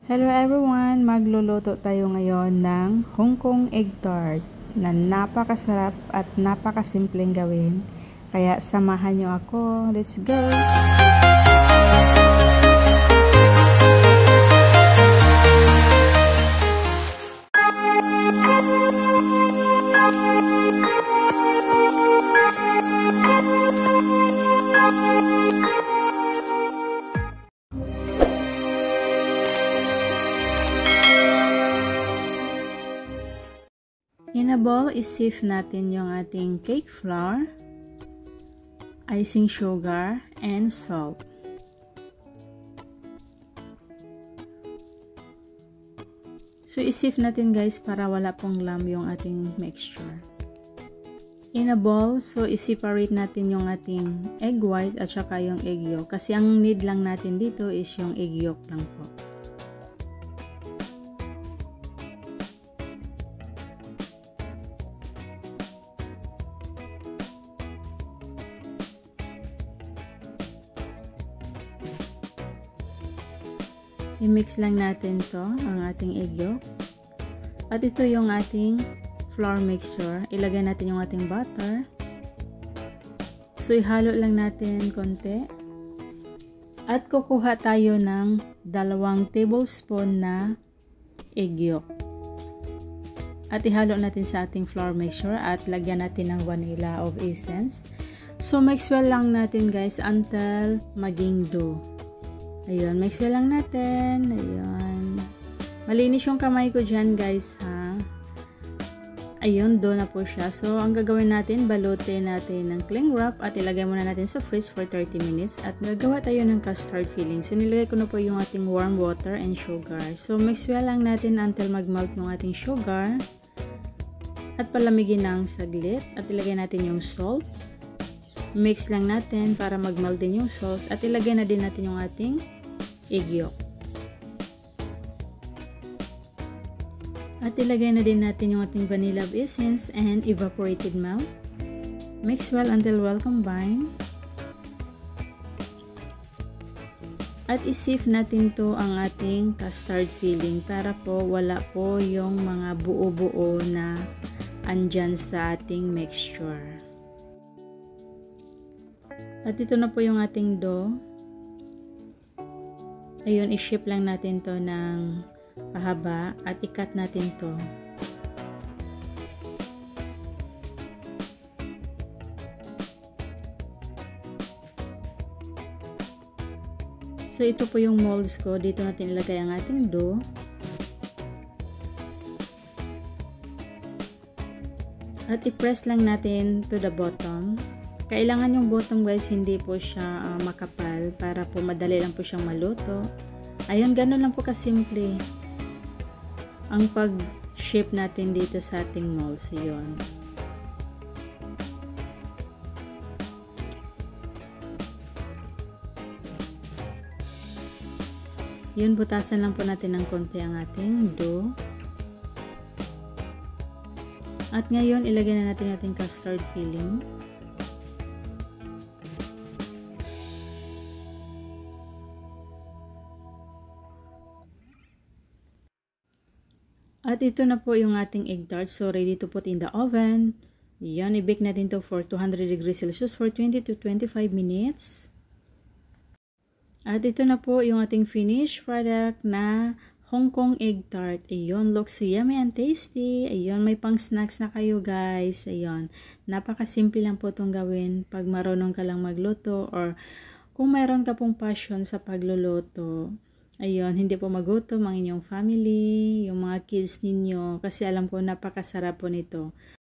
Hello everyone! Magluluto tayo ngayon ng Hong Kong egg tart na napakasarap at napakasimpleng gawin. Kaya samahan nyo ako. Let's go! In a bowl, isift natin yung ating cake flour, icing sugar, and salt. So, isift natin guys para wala pong lump yung ating mixture. In a bowl, so i-separate natin yung ating egg white at saka yung egg yolk. Kasi ang need lang natin dito is yung egg yolk lang po. I-mix lang natin to ang ating egg yolk. At ito yung ating flour mixture. Ilagay natin yung ating butter. So, ihalo lang natin konti. At kukuha tayo ng 2 tablespoon na egg yolk. At ihalo natin sa ating flour mixture at lagyan natin ng vanilla of essence. So, mix well lang natin guys until maging dough. Ayun, mix well lang natin. Ayun. Malinis yung kamay ko dyan, guys, ha. Ayun, dough na po siya. So, ang gagawin natin, balutin natin ng cling wrap at ilagay muna natin sa fridge for 30 minutes at gagawa tayo ng custard filling. So, nilagay ko na po yung ating warm water and sugar. So, mix well lang natin until mag-melt yung ating sugar at palamigin ng saglit at ilagay natin yung salt. Mix lang natin para mag-melt din yung salt at ilagay na din natin yung ating egg yolk. At ilagay na din natin yung ating vanilla essence and evaporated milk. Mix well until well combined. At isift natin to ang ating custard filling para po wala po yung mga buo-buo na andyan sa ating mixture. At ito na po yung ating dough. Ayun, i-shape lang natin to ng pahaba at i-cut natin to. So, ito po yung molds ko. Dito natin ilagay ang ating dough. At i-press lang natin to the bottom. Kailangan yung bottom guys, hindi po siya makapal para po madali lang po siyang maluto. Ayun, ganun lang po kasimple ang pag-shape natin dito sa ating molds. Yun. Yun, butasan lang po natin ng konti ang ating dough. At ngayon, ilagay na natin ating custard filling. At ito na po yung ating egg tart. So, ready to put in the oven. Yan, i-bake natin to for 200 degrees Celsius for 20 to 25 minutes. At ito na po yung ating finished product na Hong Kong egg tart. Ayun, looks yummy and tasty. Ayun, may pang snacks na kayo guys. Ayun, napakasimple lang po itong gawin pag marunong ka lang magluto or kung mayroon ka pong passion sa pagluluto. Ayun, hindi po magutom ang inyong family, yung mga kids ninyo, kasi alam ko napakasarap po nito.